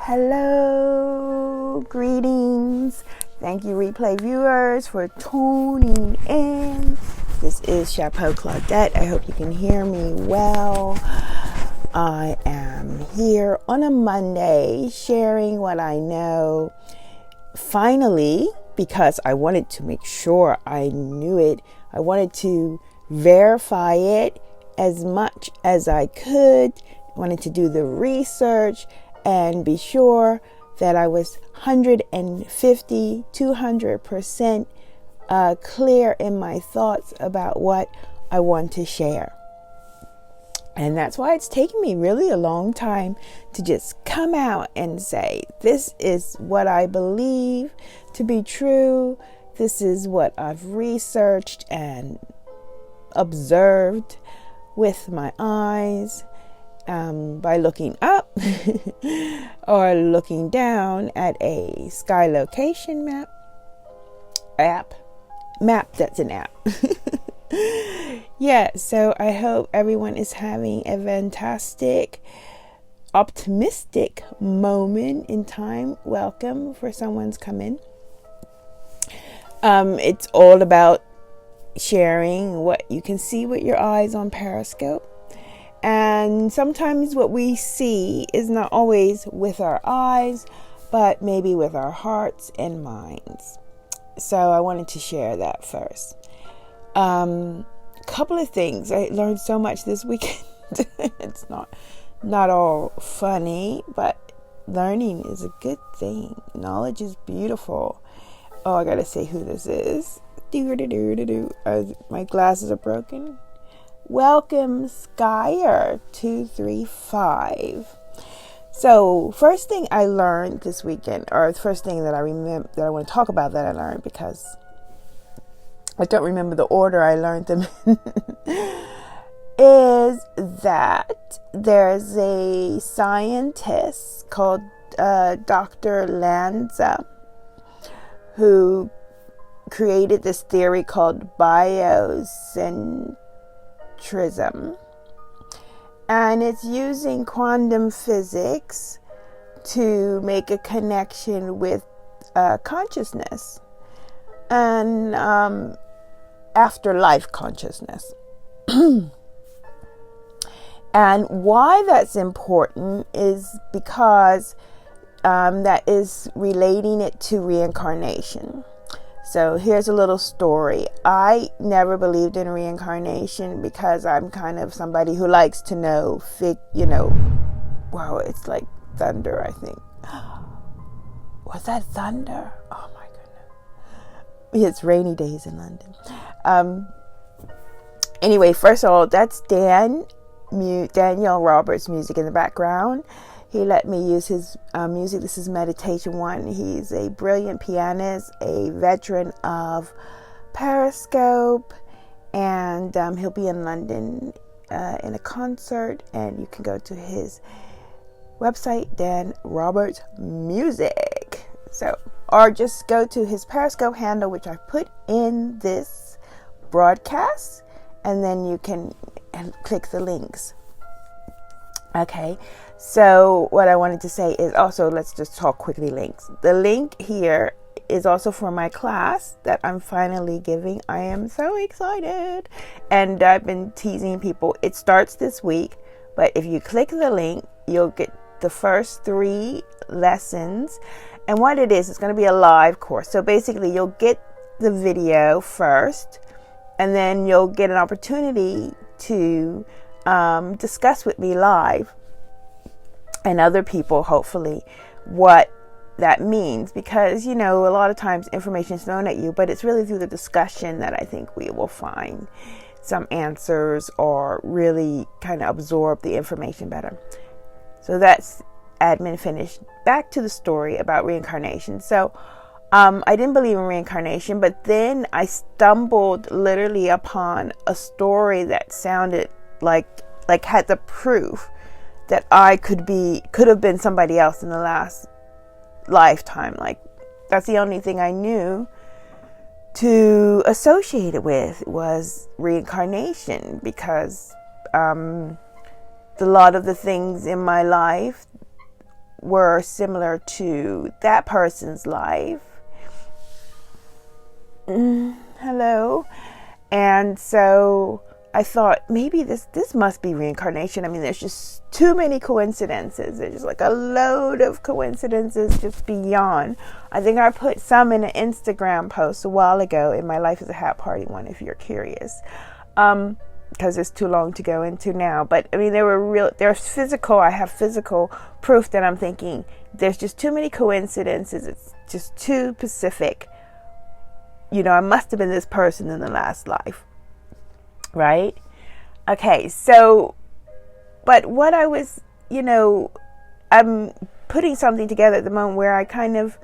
Hello, greetings. Thank you, replay viewers, for tuning in. This is Chapeau Claudette. I hope you can hear me well. I am here on a Monday sharing what I know. Finally, because I wanted to make sure I knew it, I wanted to verify it as much as I could. I wanted to do the research and be sure that I was 150, 200% clear in my thoughts about what I want to share. And that's why it's taken me really a long time to just come out and say, this is what I believe to be true. This is what I've researched and observed with my eyes. By looking up or looking down at a sky location map that's an app. Yeah, so I hope everyone is having a fantastic, optimistic moment in time. Welcome for someone's come in. It's all about sharing what you can see with your eyes on Periscope. And sometimes what we see is not always with our eyes, but maybe with our hearts and minds. So I wanted to share that first. Couple of things. I learned so much this weekend. It's not all funny, but learning is a good thing. Knowledge is beautiful. Oh, I gotta say who this is. My glasses are broken. Welcome, Skyer235. So, first thing I learned this weekend, or the first thing that I remember that I want to talk about that I learned, because I don't remember the order I learned them in, is that there's a scientist called Dr. Lanza who created this theory called biocentrism. And it's using quantum physics to make a connection with consciousness and afterlife consciousness. And why that's important is because that is relating it to reincarnation. So here's a little story. I never believed in reincarnation because I'm kind of somebody who likes to know, wow, it's like thunder, I think. Was that thunder? Oh my goodness. It's rainy days in London. Anyway, first of all, that's Daniel Roberts' music in the background. He let me use his music. This is Meditation 1. He's a brilliant pianist, a veteran of Periscope, and he'll be in London in a concert, and you can go to his website, Dan Roberts Music. So, or just go to his Periscope handle, which I put in this broadcast, and then you can click the links. Okay, so what I wanted to say is also, let's just talk quickly links. The link here is also for my class that I'm finally giving. I am so excited. And I've been teasing people. It starts this week, but if you click the link, you'll get the first 3 lessons. And what it is, it's going to be a live course. So basically, you'll get the video first, and then you'll get an opportunity to discuss with me live and other people, hopefully, what that means, because a lot of times information is thrown at you, but it's really through the discussion that I think we will find some answers or really kind of absorb the information better. So that's admin finished. Back to the story about reincarnation. So I didn't believe in reincarnation, but then I stumbled literally upon a story that sounded like had the proof that I could have been somebody else in the last lifetime. Like, that's the only thing I knew to associate it with was reincarnation, because a lot of the things in my life were similar to that person's life. Hello. And so I thought maybe this must be reincarnation. I mean, there's just too many coincidences. There's just like a load of coincidences just beyond. I think I put some in an Instagram post a while ago in my Life is a Hat Party one, if you're curious. Because it's too long to go into now. But I mean, I have physical proof that I'm thinking there's just too many coincidences. It's just too specific. I must have been this person in the last life. Right? Okay, so, but what I was, I'm putting something together at the moment where I kind of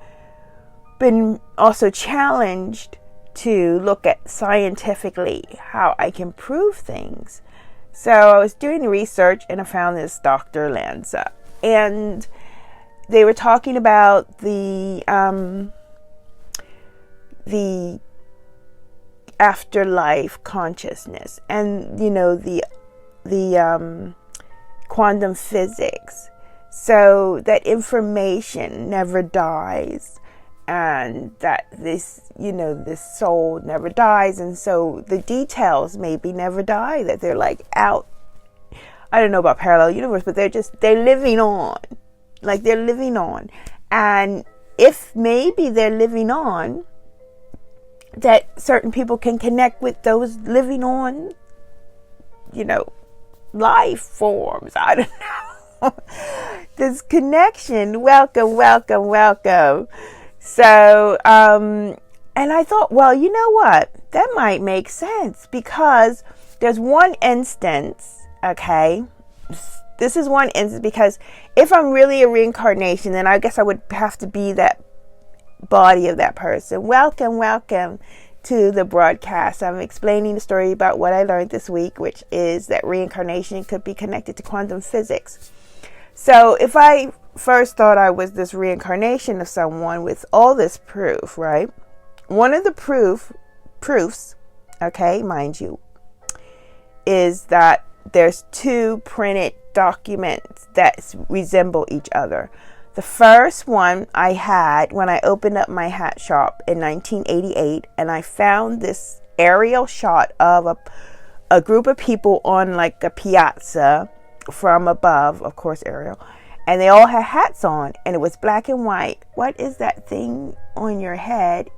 been also challenged to look at scientifically how I can prove things. So I was doing research and I found this Dr. Lanza, and they were talking about the afterlife consciousness and the quantum physics, so that information never dies, and that this soul never dies, and so the details maybe never die, that they're like out. I don't know about parallel universe, but they're living on, like they're living on. And if maybe they're living on, that certain people can connect with those living on, life forms. I don't know. This connection. Welcome. So, and I thought, well, you know what? That might make sense, because there's one instance, okay? This is one instance, because if I'm really a reincarnation, then I guess I would have to be that body of that person. Welcome to the broadcast. I'm explaining the story about what I learned this week, which is that reincarnation could be connected to quantum physics. So if I first thought I was this reincarnation of someone with all this proof, right? One of the proofs, okay, mind you, is that there's two printed documents that resemble each other. The first one I had when I opened up my hat shop in 1988, and I found this aerial shot of a group of people on like a piazza from above, of course, aerial, and they all had hats on, and it was black and white. What is that thing on your head?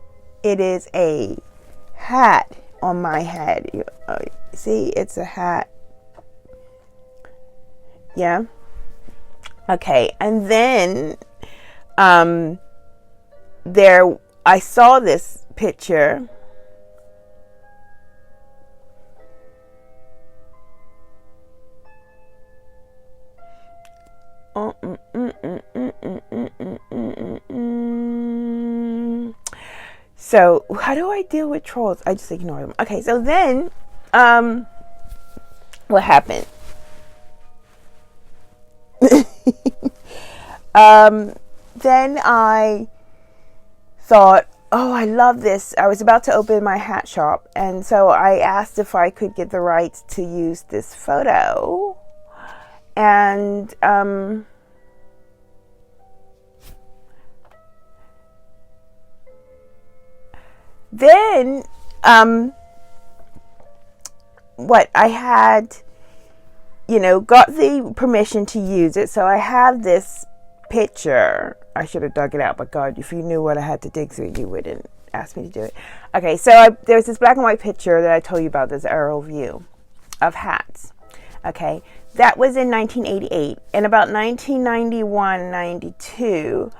It is a hat on my head. See, it's a hat. Yeah. Okay, and then I saw this picture. So how do I deal with trolls? I just ignore them. Okay, so then what happened? Then I thought, oh, I love this. I was about to open my hat shop, and so I asked if I could get the rights to use this photo. And then what I had, got the permission to use it. So I have this picture. I should have dug it out, but God, if you knew what I had to dig through, you wouldn't ask me to do it. Okay, so there's this black and white picture that I told you about, this aerial view of hats. Okay, that was in 1988. In about 1991, 92,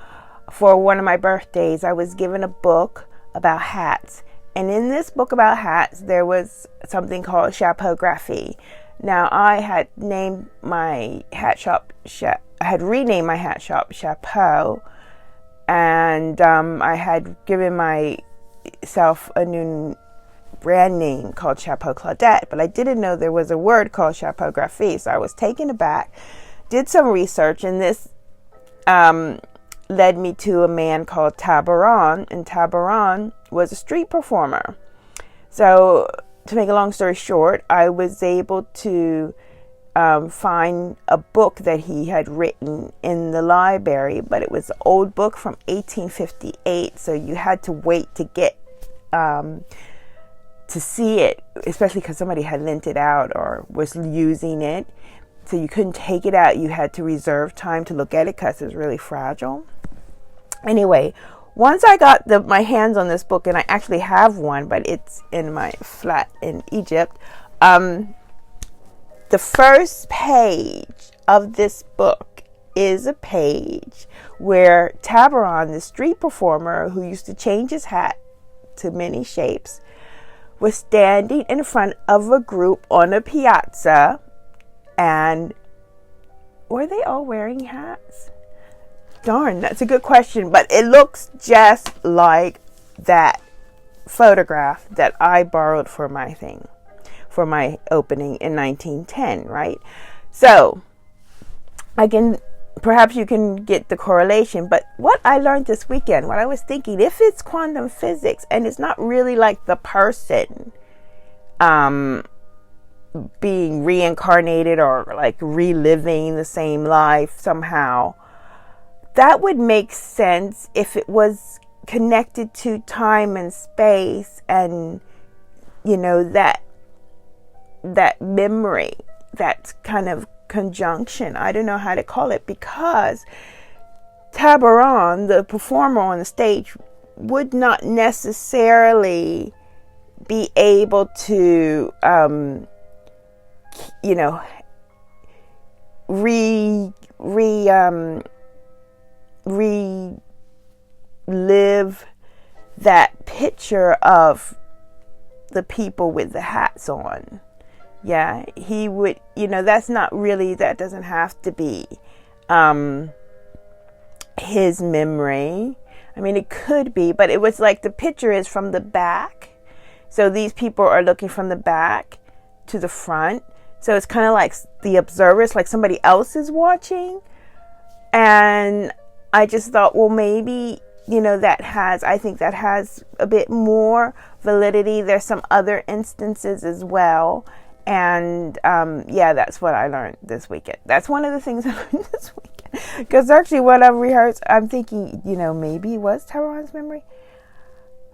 for one of my birthdays, I was given a book about hats. And in this book about hats, there was something called chapography. Now, I had named my hat shop, I had renamed my hat shop Chapeau, and I had given myself a new brand name called Chapeau Claudette, but I didn't know there was a word called chapography, so I was taken aback, did some research, and this led me to a man called Tabaran, and Tabaran was a street performer. So, to make a long story short, I was able to find a book that he had written in the library, but it was an old book from 1858, so you had to wait to get to see it, especially because somebody had lent it out or was using it, so you couldn't take it out. You had to reserve time to look at it because it was really fragile. Anyway, once I got my hands on this book, and I actually have one, but it's in my flat in Egypt, the first page of this book is a page where Tabaron, the street performer who used to change his hat to many shapes, was standing in front of a group on a piazza. And were they all wearing hats? Darn, that's a good question. But it looks just like that photograph that I borrowed for my thing, for my opening in 1910, right? So perhaps you can get the correlation. But what I learned this weekend, what I was thinking, if it's quantum physics and it's not really like the person being reincarnated or like reliving the same life somehow, that would make sense if it was connected to time and space and, that memory, that kind of conjunction. I don't know how to call it, because Tabaron, the performer on the stage, would not necessarily be able to, relive that picture of the people with the hats on. Yeah, he would, that's not really, that doesn't have to be his memory. I mean, it could be, but it was like the picture is from the back. So these people are looking from the back to the front. So it's kind of like the observers, like somebody else is watching. And I just thought, well, maybe, I think that has a bit more validity. There's some other instances as well. And, that's what I learned this weekend. That's one of the things I learned this weekend. Because actually what I've rehearsed, I'm thinking, maybe it was Tabaron's memory.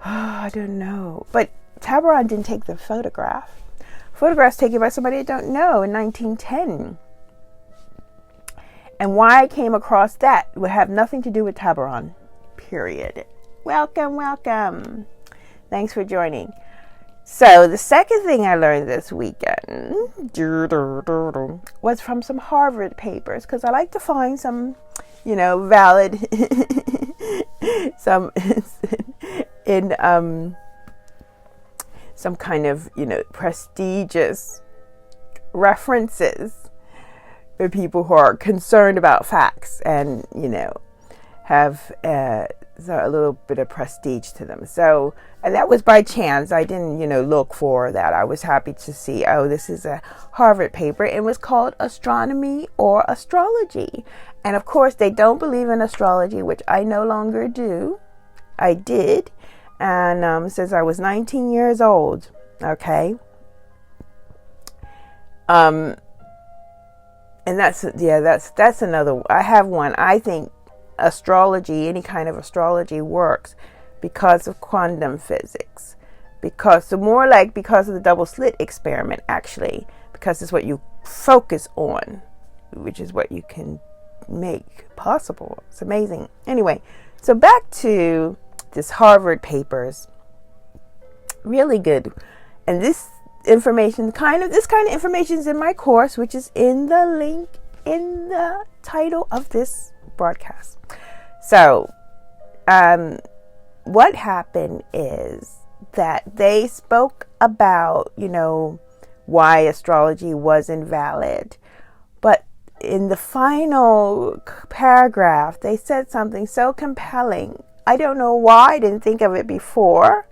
I don't know. But Tabaron didn't take the photograph. Photographs taken by somebody I don't know in 1910. And why I came across that would have nothing to do with Tabaron. Period. Welcome. Thanks for joining. So the second thing I learned this weekend was from some Harvard papers, because I like to find some, valid, some in some kind of, prestigious references for people who are concerned about facts and, have a little bit of prestige to them. So, and that was by chance. I didn't, look for that. I was happy to see, this is a Harvard paper. It was called Astronomy or Astrology. And of course, they don't believe in astrology, which I no longer do. I did. And since I was 19 years old, okay. And that's another. I have one. I think astrology, any kind of astrology, works because of quantum physics. Because of the double slit experiment, actually, because it's what you focus on, which is what you can make possible. It's amazing. Anyway, so back to this Harvard papers. Really good. And this kind of information is in my course, which is in the link in the title of this broadcast. So, what happened is that they spoke about, why astrology was invalid. But in the final paragraph, they said something so compelling. I don't know why I didn't think of it before,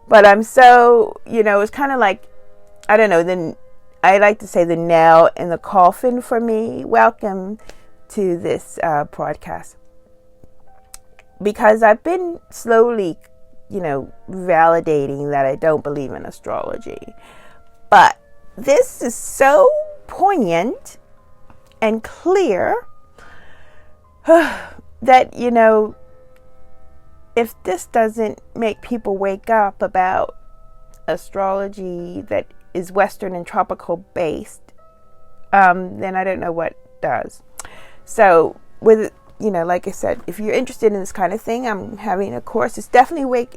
but I'm so, it's kind of like, I don't know, then I like to say the nail in the coffin for me. Welcome to this podcast. Because I've been slowly, validating that I don't believe in astrology. But this is so poignant and clear that, you know, if this doesn't make people wake up about astrology that is Western and tropical based, then I don't know what does. So with, you know, like I said, if you're interested in this kind of thing, I'm having a course. It's definitely going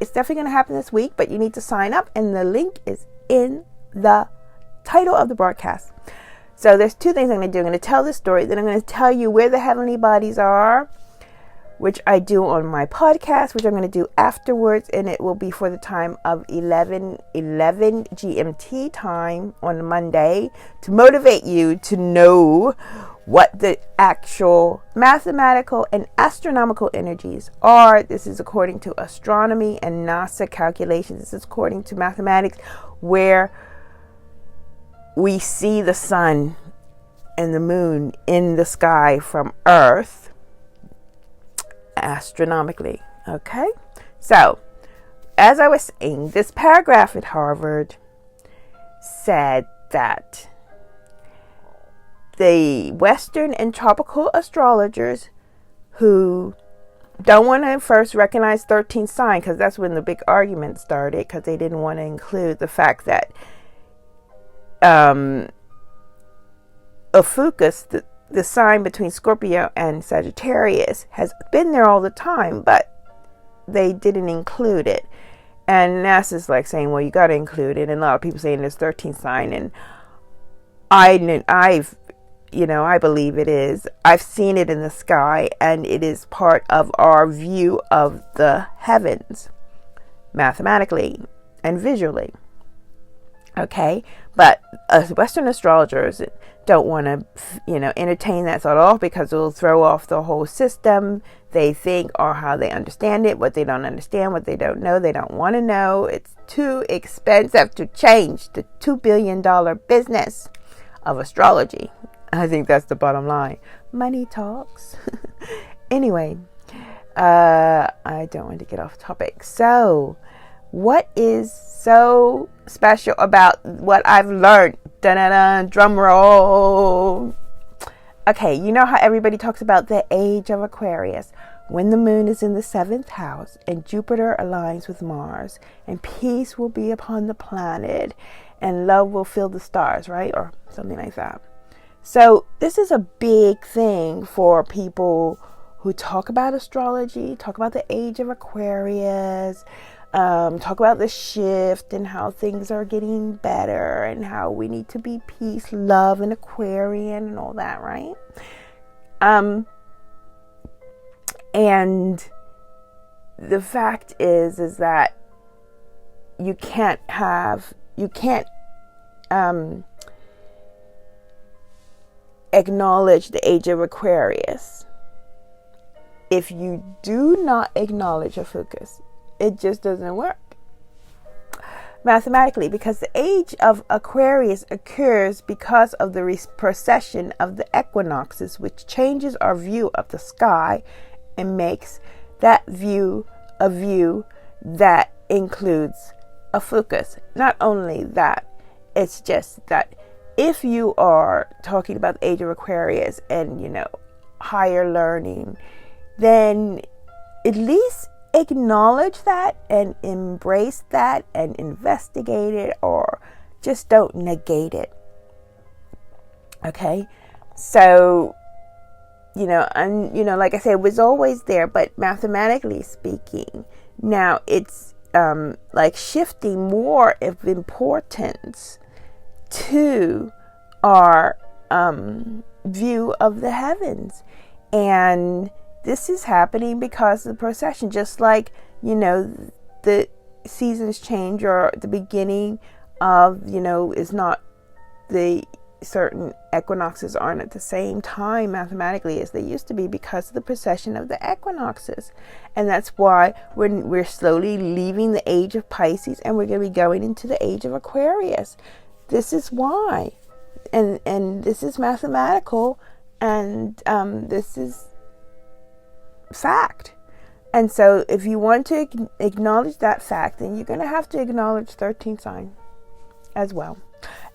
to happen this week, but you need to sign up, and the link is in the title of the broadcast. So there's two things I'm going to do. I'm going to tell this story, then I'm going to tell you where the heavenly bodies are, which I do on my podcast, which I'm going to do afterwards, and it will be for the time of 11 GMT time on Monday, to motivate you to know what the actual mathematical and astronomical energies are. This is according to astronomy and NASA calculations. This is according to mathematics, where we see the sun and the moon in the sky from Earth astronomically. Okay, so as I was saying, this paragraph at Harvard said that the Western and tropical astrologers who don't want to first recognize 13th sign, because that's when the big argument started, because they didn't want to include the fact that Ophiuchus, the sign between Scorpio and Sagittarius, has been there all the time, but they didn't include it. And NASA's like saying, well, you got to include it. And a lot of people saying there's 13th sign. And I believe it is. I've seen it in the sky, and it is part of our view of the heavens, mathematically and visually. Okay, but Western astrologers don't want to, entertain that thought off, because it will throw off the whole system they think, or how they understand it, what they don't understand, what they don't know, they don't want to know. It's too expensive to change the $2 billion business of astrology. I think that's the bottom line. Money talks. Anyway, I don't want to get off topic. So, what is so special about what I've learned? Dun-dun-dun, drum roll. Okay, you know how everybody talks about the age of Aquarius, when the moon is in the 7th house and Jupiter aligns with Mars, and peace will be upon the planet and love will fill the stars, right? Or something like that. So this is a big thing for people who talk about astrology, talk about the age of Aquarius, talk about the shift and how things are getting better and how we need to be peace, love, and Aquarian and all that, right? And the fact is that you can't acknowledge the age of Aquarius if you do not acknowledge Ophiuchus. It just doesn't work mathematically, because the age of Aquarius occurs because of the procession of the equinoxes, which changes our view of the sky and makes that view a view that includes Ophiuchus. Not only that, it's just that if you are talking about the age of Aquarius and, higher learning, then at least acknowledge that and embrace that and investigate it, or just don't negate it. Okay? So, like I said, it was always there, but mathematically speaking, now it's like shifting more of importance to our view of the heavens. And this is happening because of the procession. Just like, the seasons change, or the beginning of, is not, the certain equinoxes aren't at the same time mathematically as they used to be, because of the precession of the equinoxes. And that's why we're slowly leaving the age of Pisces and we're going to be going into the age of Aquarius. This is why. And this is mathematical, and this is fact. And so if you want to acknowledge that fact, then you're going to have to acknowledge 13th sign as well.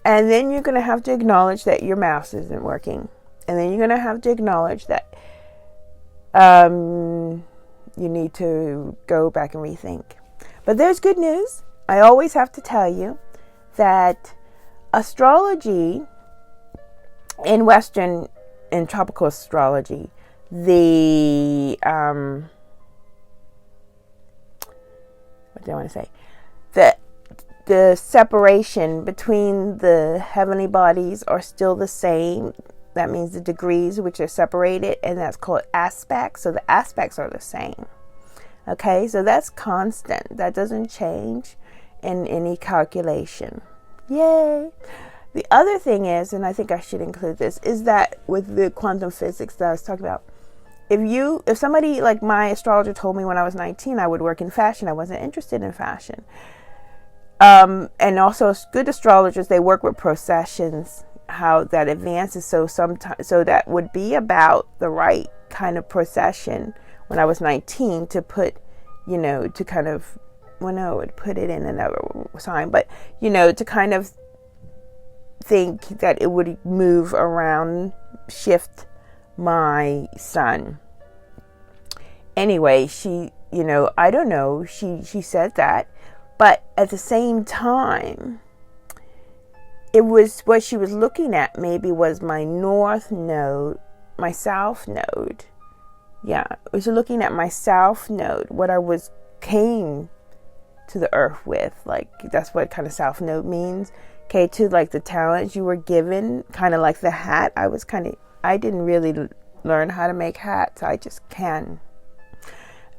And then you're going to have to acknowledge that your mouse isn't working. And then you're going to have to acknowledge that you need to go back and rethink. But there's good news. I always have to tell you that astrology in Western, in tropical astrology, the what do I want to say? The separation between the heavenly bodies are still the same. That means the degrees which are separated, and that's called aspects. So the aspects are the same. Okay, so that's constant. That doesn't change in any calculation. Yay! The other thing is, and I think I should include this, is that with the quantum physics that I was talking about, if somebody like my astrologer told me when I was 19 I would work in fashion, I wasn't interested in fashion. And also good astrologers, they work with processions, how that advances. So that would be about the right kind of procession when I was 19 to put, to kind of, well, no, it would put it in another sign, but, to kind of think that it would move around, shift my sun. Anyway, she, I don't know, she said that, but at the same time, it was what she was looking at maybe was my north node, my south node. Yeah, it was looking at my south node, what I came to the earth with. Like, that's what kind of south node means. Okay, to like the talents you were given, kind of like the hat. I didn't really learn how to make hats. I just can.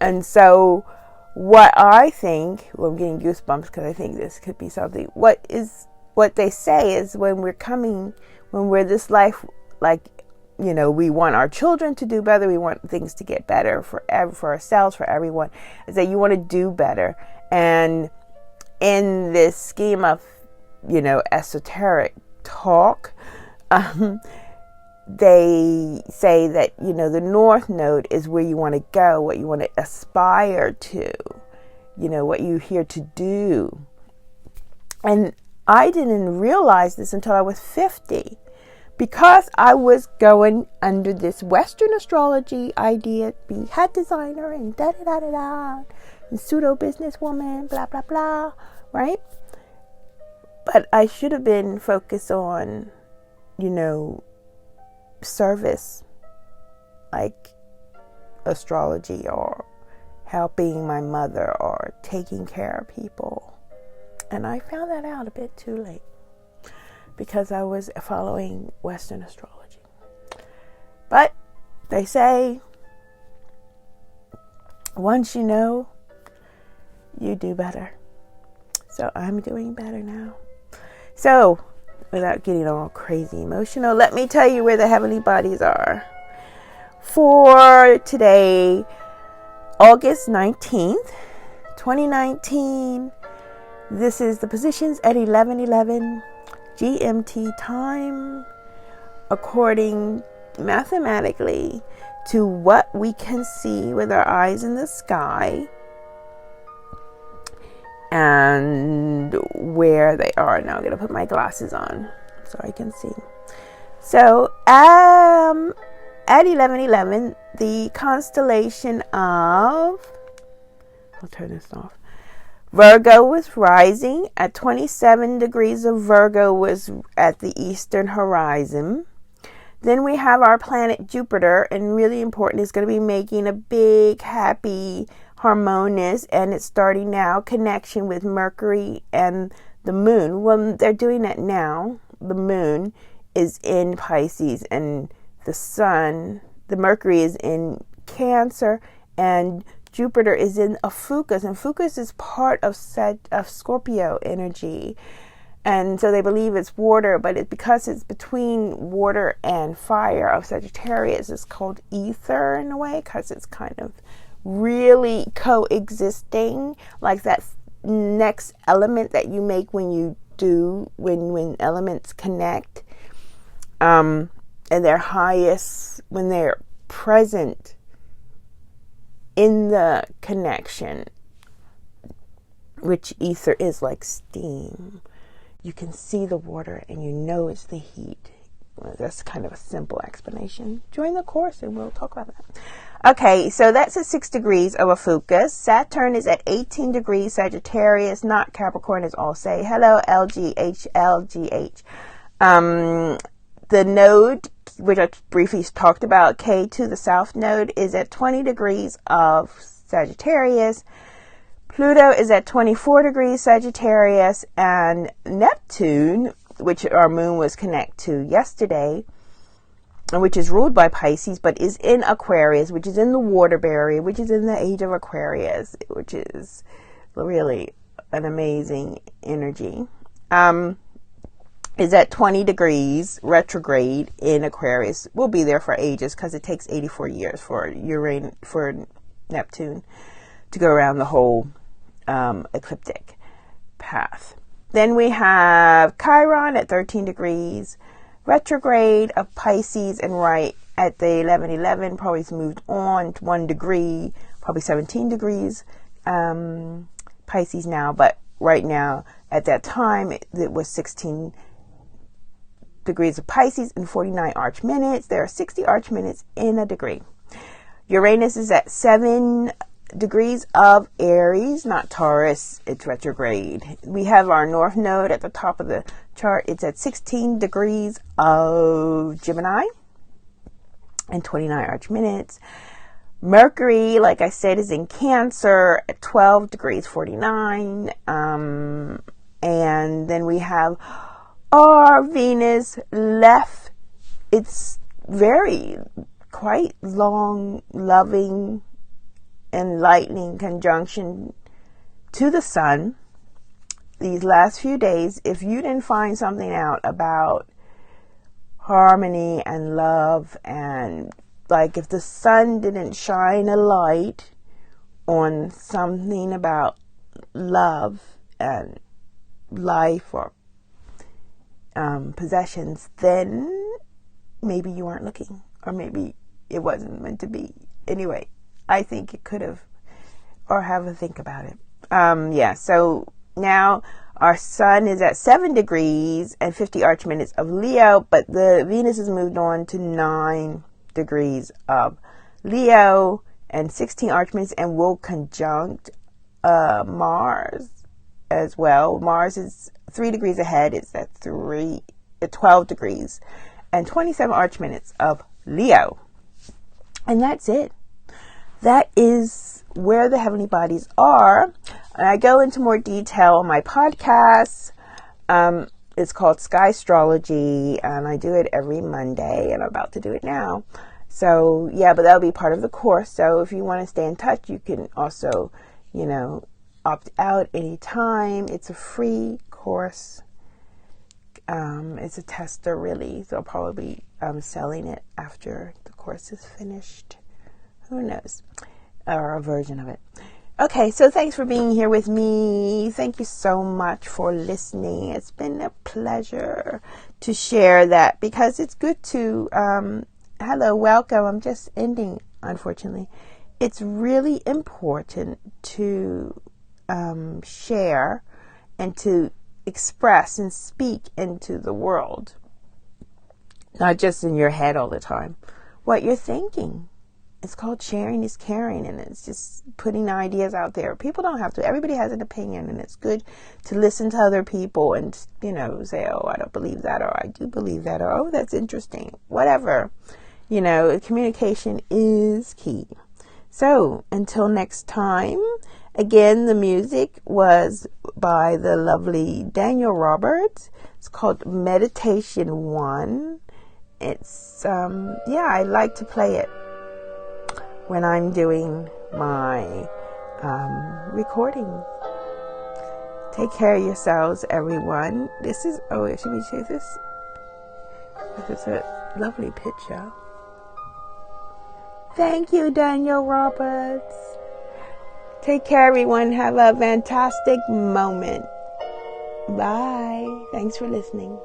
And so what I think, I'm getting goosebumps because I think this could be something. What they say is when we're this life, like, we want our children to do better. We want things to get better for ourselves, for everyone. Is that you want to do better. And in this scheme of, esoteric talk, they say that, the north node is where you want to go, what you want to aspire to, what you're here to do. And I didn't realize this until I was 50, because I was going under this Western astrology idea, be hat designer and da-da-da-da-da, and pseudo businesswoman, blah, blah, blah, right? But I should have been focused on, service, like astrology, or helping my mother, or taking care of people. And I found that out a bit too late because I was following Western astrology. But they say once you know, you do better. So I'm doing better now. So without getting all crazy emotional, let me tell you where the heavenly bodies are. For today, August 19th, 2019, this is the positions at 11:11 GMT time, according mathematically to what we can see with our eyes in the sky and where they are. Now I'm going to put my glasses on so I can see. So at 11:11, the constellation of, I'll turn this off, Virgo was rising at 27 degrees of Virgo was at the eastern horizon. Then we have our planet Jupiter, and really important, is going to be making a big, happy, harmonious, and it's starting now, connection with Mercury and the moon. Well, they're doing that now. The moon is in Pisces, and the sun, the Mercury is in Cancer, and Jupiter is in Ophiuchus, and Ophiuchus is part of Scorpio energy. And so they believe it's water, but because it's between water and fire of Sagittarius, it's called ether in a way, because it's kind of really coexisting, like that next element that you make when elements connect, and their highest, when they're present in the connection, which ether is like steam. you can see the water and you know it's the heat. Well, that's kind of a simple explanation. Join the course and we'll talk about that. Okay, so that's at 6 degrees of Ophiuchus. Saturn is at 18 degrees Sagittarius, not Capricorn, as all say. Hello, LGH, LGH. The node, which I briefly talked about, K2, the south node, is at 20 degrees of Sagittarius. Pluto is at 24 degrees Sagittarius, and Neptune, which our moon was connected to yesterday, and which is ruled by Pisces, but is in Aquarius, which is in the water barrier, which is in the age of Aquarius, which is really an amazing energy, is at 20 degrees retrograde in Aquarius. We'll be there for ages because it takes 84 years for Neptune to go around the whole ecliptic path. Then we have Chiron at 13 degrees retrograde of Pisces, and right at the 11:11, probably it's moved on to 1 degree, probably 17 degrees Pisces now, but right now at that time it was 16 degrees of Pisces and 49 arch minutes. There are 60 arch minutes in a degree. Uranus is at 7 degrees of Aries, not Taurus, it's retrograde. We have our north node at the top of the chart. It's at 16 degrees of Gemini and 29 arch minutes. Mercury, like I said, is in Cancer at 12 degrees 49. And then we have our Venus left. It's quite long, loving, enlightening conjunction to the sun these last few days. If you didn't find something out about harmony and love, and like if the sun didn't shine a light on something about love and life or possessions, then maybe you weren't looking, or maybe it wasn't meant to be. Anyway, I think it could have, or have a think about it. So now our sun is at 7 degrees and 50 arch minutes of Leo, but the Venus has moved on to 9 degrees of Leo and 16 arch minutes, and will conjunct Mars as well. Mars is 3 degrees ahead. It's at 12 degrees and 27 arch minutes of Leo. And that's it. That is where the heavenly bodies are. And I go into more detail on my podcast. It's called Skystralla G, and I do it every Monday, and I'm about to do it now. So, yeah, but that'll be part of the course. So if you want to stay in touch, you can also, opt out anytime. It's a free course. It's a tester, really. So I'll probably be selling it after the course is finished. Who knows? Or a version of it. Okay, so thanks for being here with me. Thank you so much for listening. It's been a pleasure to share that, because it's good to, hello, welcome. I'm just ending, unfortunately. It's really important to share and to express and speak into the world, not just in your head all the time, what you're thinking. It's called sharing is caring, and it's just putting ideas out there. People don't have to. Everybody has an opinion, and it's good to listen to other people and, say, oh, I don't believe that, or I do believe that, or oh, that's interesting. Whatever. Communication is key. So, until next time, again, the music was by the lovely Daniel Roberts. It's called Meditation 1. It's, I like to play it when I'm doing my recording. Take care of yourselves, everyone. Should we say this? This is a lovely picture. Thank you, Daniel Roberts. Take care, everyone. Have a fantastic moment. Bye. Thanks for listening.